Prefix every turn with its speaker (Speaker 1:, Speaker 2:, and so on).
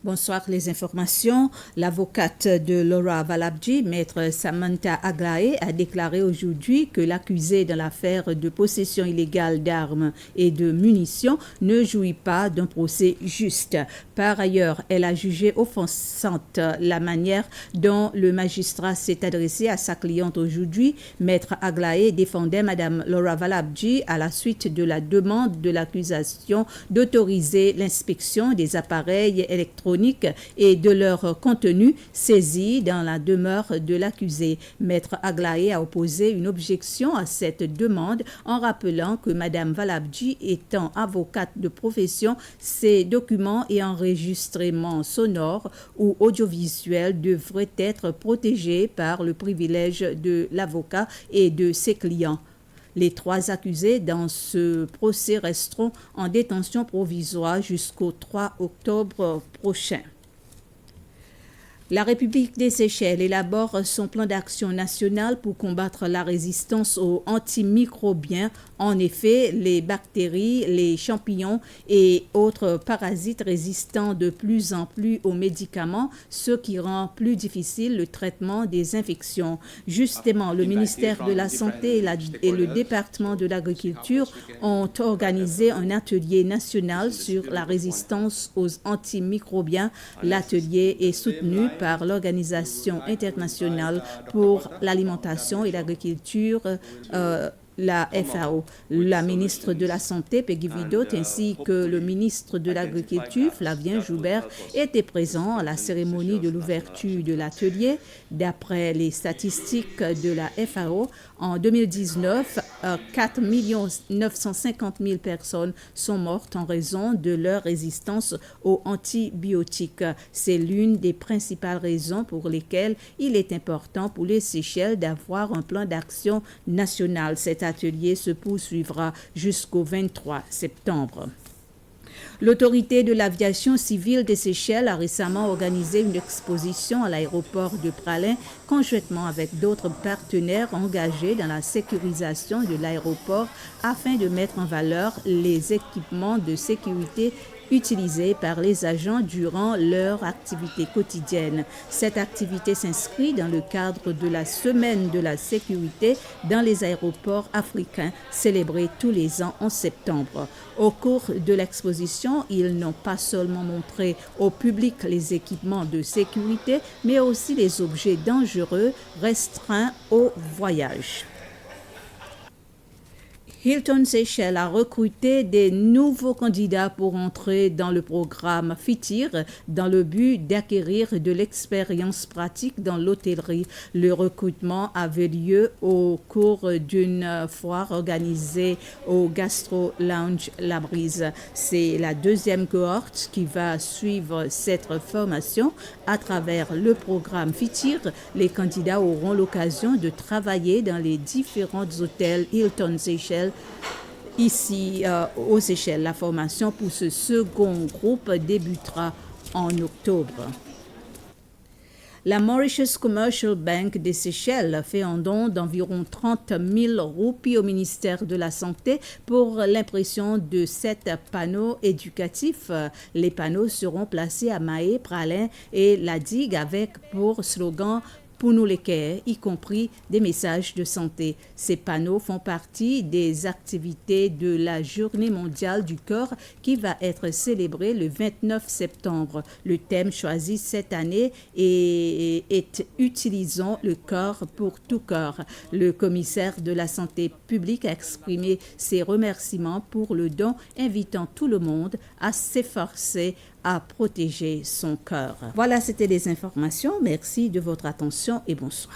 Speaker 1: Bonsoir, les informations. L'avocate de Laura Valabji, maître Samantha Aglaé, a déclaré aujourd'hui que l'accusé dans l'affaire de possession illégale d'armes et de munitions ne jouit pas d'un procès juste. Par ailleurs, elle a jugé offensante la manière dont le magistrat s'est adressé à sa cliente aujourd'hui. Maître Aglaé défendait Mme Laura Valabji à la suite de la demande de l'accusation d'autoriser l'inspection des appareils électroniques et de leur contenu saisis dans la demeure de l'accusé. Maître Aglaé a opposé une objection à cette demande en rappelant que Mme Valabji étant avocate de profession, ses documents et enregistrements sonores ou audiovisuels devraient être protégés par le privilège de l'avocat et de ses clients. Les 3 accusés dans ce procès resteront en détention provisoire jusqu'au 3 octobre prochain. La République des Seychelles élabore son plan d'action national pour combattre la résistance aux antimicrobiens. En effet, les bactéries, les champignons et autres parasites résistant de plus en plus aux médicaments, ce qui rend plus difficile le traitement des infections. Justement, le ministère de la Santé et le département de l'Agriculture ont organisé un atelier national sur la résistance aux antimicrobiens. L'atelier est soutenu par l'Organisation internationale pour l'alimentation et l'agriculture, la FAO. La ministre de la Santé, Peggy Vidot, ainsi que le ministre de l'Agriculture, Flavien Joubert, étaient présents à la cérémonie de l'ouverture de l'atelier. D'après les statistiques de la FAO, en 2019, 4 950 000 personnes sont mortes en raison de leur résistance aux antibiotiques. C'est l'une des principales raisons pour lesquelles il est important pour les Seychelles d'avoir un plan d'action national. Cet atelier se poursuivra jusqu'au 23 septembre. L'autorité de l'aviation civile des Seychelles a récemment organisé une exposition à l'aéroport de Praslin, conjointement avec d'autres partenaires engagés dans la sécurisation de l'aéroport afin de mettre en valeur les équipements de sécurité utilisés par les agents durant leur activité quotidienne. Cette activité s'inscrit dans le cadre de la Semaine de la sécurité dans les aéroports africains, célébrée tous les ans en septembre. Au cours de l'exposition, ils n'ont pas seulement montré au public les équipements de sécurité, mais aussi les objets dangereux restreints au voyage. Hilton Seychelles a recruté des nouveaux candidats pour entrer dans le programme FITIR dans le but d'acquérir de l'expérience pratique dans l'hôtellerie. Le recrutement avait lieu au cours d'une foire organisée au Gastro Lounge La Brise. C'est la 2e cohorte qui va suivre cette formation. À travers le programme FITIR, les candidats auront l'occasion de travailler dans les différents hôtels Hilton Seychelles. Ici, aux Seychelles, la formation pour ce second groupe débutera en octobre. La Mauritius Commercial Bank des Seychelles fait un don d'environ 30 000 roupies au ministère de la Santé pour l'impression de 7 panneaux éducatifs. Les panneaux seront placés à Mahé, Praslin et la digue avec pour slogan pour nous les quais, y compris des messages de santé. Ces panneaux font partie des activités de la Journée mondiale du corps qui va être célébrée le 29 septembre. Le thème choisi cette année est « Utilisons le corps pour tout corps ». Le commissaire de la santé publique a exprimé ses remerciements pour le don, invitant tout le monde à s'efforcer à protéger son cœur. Voilà, c'était les informations. Merci de votre attention et bonsoir.